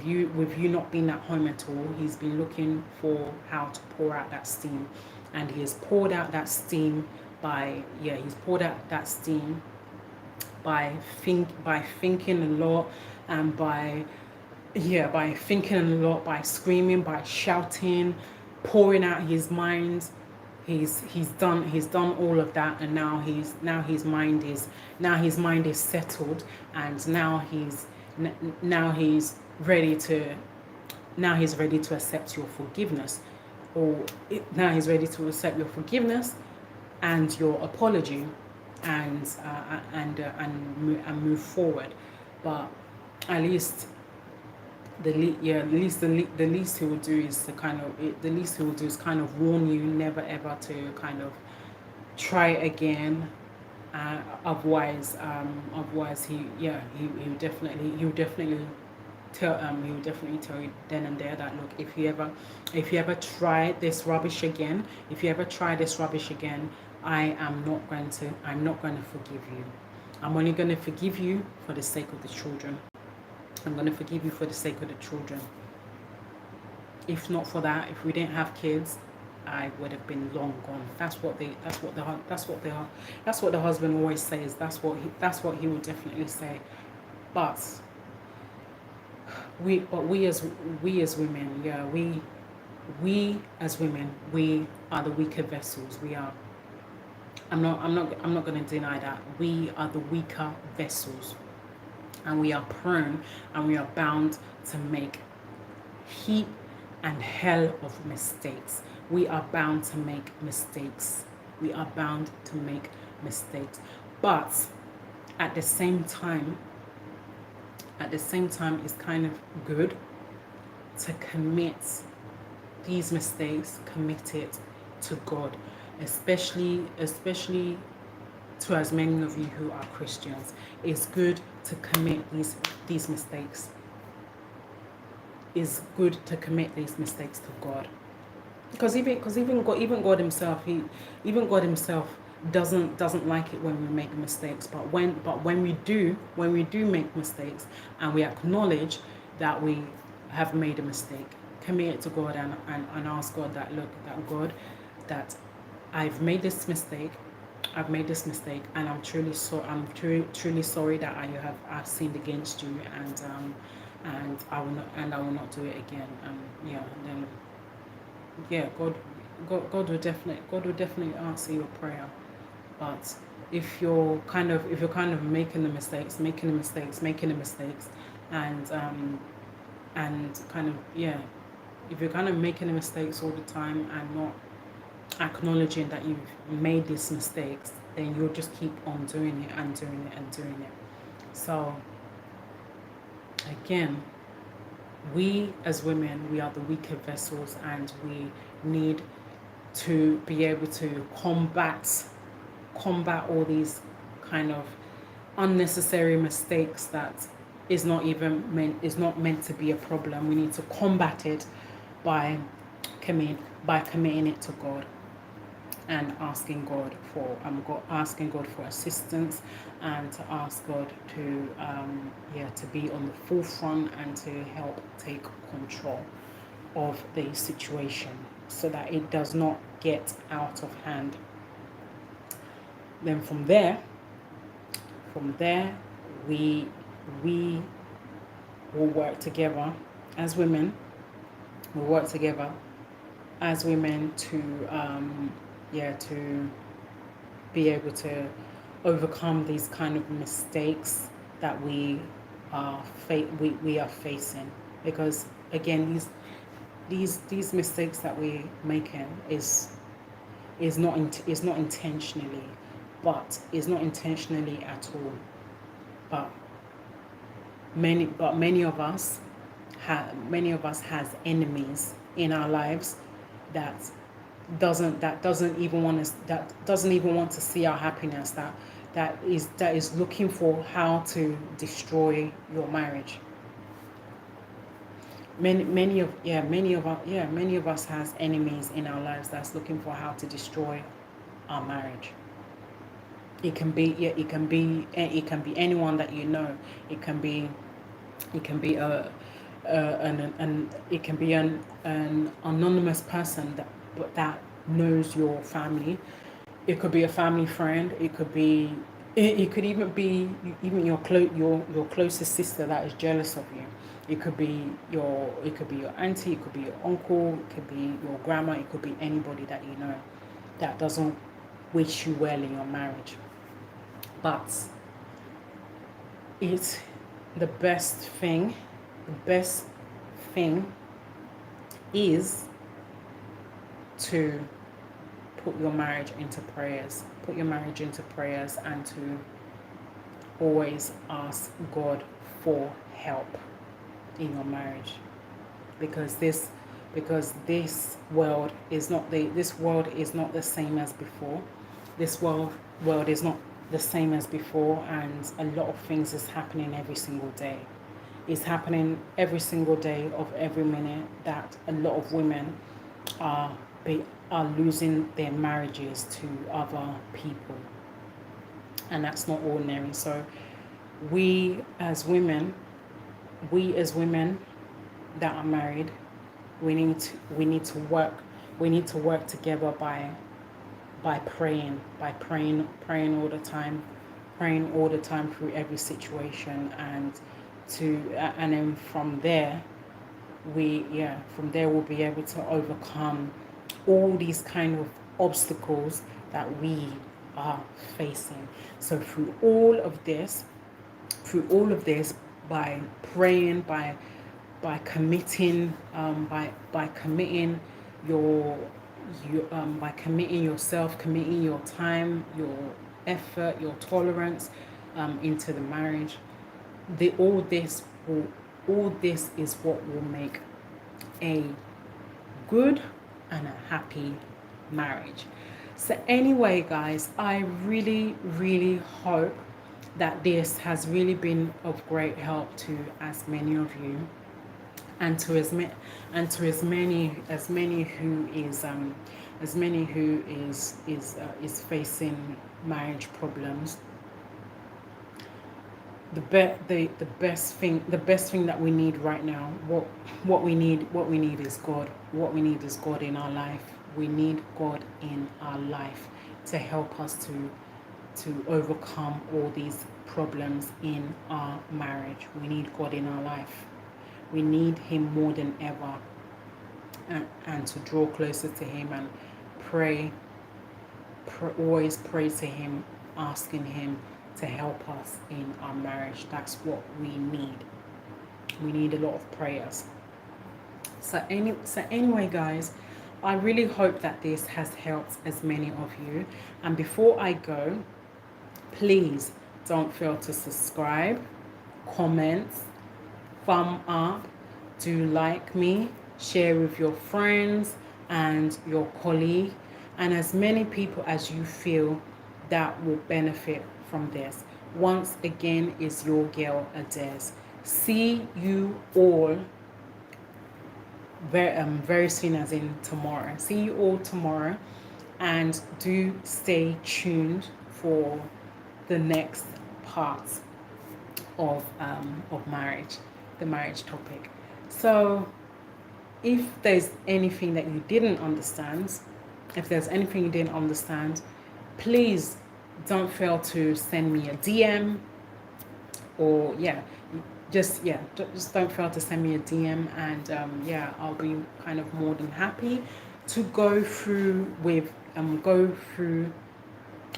you not being at home at all, he's been looking for how to pour out that steam, and he has poured out that steam he's poured out that steam by thinking a lot, and by thinking a lot, by screaming, by shouting, pouring out his mind. He's done all of that, and his mind is settled, and now he's ready to accept your forgiveness, now he's ready to accept your forgiveness and your apology, and move forward. But at least the least he will do is kind of warn you never ever to kind of try again. Otherwise he would definitely tell you then and there that, look, if you ever try this rubbish again, I'm not going to forgive you. I'm only going to forgive you for the sake of the children. I'm going to forgive you for the sake of the children. If not for that, if we didn't have kids, I would have been long gone. That's what the husband always says. That's what he would definitely say. But we as women, yeah, we as women, we are the weaker vessels. We are. I'm not going to deny that. We are the weaker vessels, and we are prone, and we are bound to make heap and hell of mistakes. We are bound to make mistakes. But at the same time, it's kind of good to commit these mistakes, commit it to God, especially to as many of you who are Christians. It's good to commit these mistakes. It's good to commit these mistakes to God, because even God himself doesn't like it when we make mistakes. But when we do make mistakes, and we acknowledge that we have made a mistake, commit it to God, and ask God that, look, that God, that I've made this mistake, and I'm truly sorry that I've sinned against you, and I will not do it again. Then God will definitely answer your prayer. But if you're kind of making the mistakes, and kind of, yeah, if you're kind of making the mistakes all the time and not acknowledging that you've made these mistakes, then you'll just keep on doing it and doing it and doing it. So again, we as women, we are the weaker vessels, and we need to be able to combat all these kind of unnecessary mistakes that is not meant to be a problem. We need to combat it by committing it to God and asking God for assistance, and to ask God to to be on the forefront and to help take control of the situation so that it does not get out of hand. Then from there we will work together as women. We'll work together as women to to be able to overcome these kind of mistakes that we are facing, because again these mistakes that we're making is not intentionally, but is not intentionally at all. But many of us has enemies in our lives that doesn't even want to see our happiness, that is looking for how to destroy your marriage. Many of us has enemies in our lives that's looking for how to destroy our marriage. It can be anyone that you know. It can be an anonymous person that knows your family. It could be a family friend. It could even be your closest sister that is jealous of you. It could be your auntie. It could be your uncle. It could be your grandma. It could be anybody that you know that doesn't wish you well in your marriage. But it's the best thing is to put your marriage into prayers. Put your marriage into prayers, and to always ask God for help in your marriage, because this world is not the same as before. This world is not the same as before, and a lot of things is happening every single day. It's happening every single day of every minute that a lot of women are losing their marriages to other people, and that's not ordinary. So we as women that are married, we need to work together by praying all the time, through every situation, and then from there we'll be able to overcome all these kind of obstacles that we are facing. So through all of this, by praying, by committing by committing yourself, committing your time, your effort, your tolerance into the marriage, all this is what will make a good and a happy marriage. So anyway, guys, I really, really hope that this has really been of great help to as many of you, and to as many who is facing marriage problems. The best thing that we need right now, what we need is God. What we need is God in our life. We need God in our life to help us to overcome all these problems in our marriage. We need God in our life. We need Him more than ever, and to draw closer to Him and pray, always pray to Him, asking Him to help us in our marriage. That's what we need. We need a lot of prayers. So anyway, guys, I really hope that this has helped as many of you. And before I go, please don't fail to subscribe, comment, thumb up, do like me, share with your friends and your colleague, and as many people as you feel that will benefit from this. Once again, is your girl Ades. See you all very soon, as in tomorrow. See you all tomorrow, and do stay tuned for the next part of marriage, the marriage topic. So if there's anything that you didn't understand, please don't fail to send me a DM, or just don't fail to send me a DM, and I'll be kind of more than happy to go through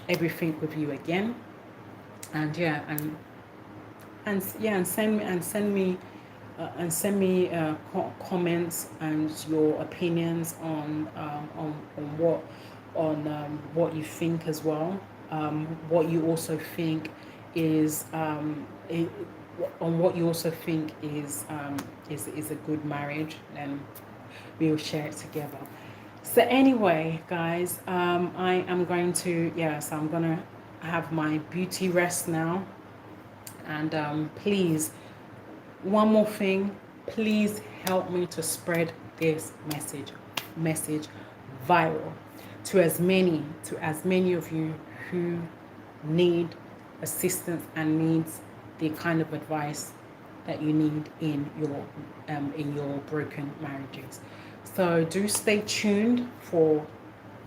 everything with you again, and send me comments and your opinions on what you think as well. What you also think is on what you also think is a good marriage, and we'll share it together. So anyway, guys, I am going to so I'm gonna have my beauty rest now, and please, one more thing, please help me to spread this message viral to as many of you who need assistance and needs the kind of advice that you need in your broken marriages. So do stay tuned for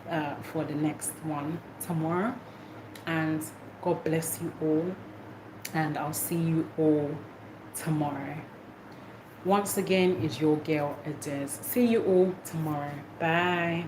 the next one tomorrow, and God bless you all, and I'll see you all tomorrow. Once again, is your girl Adez. See you all tomorrow. Bye.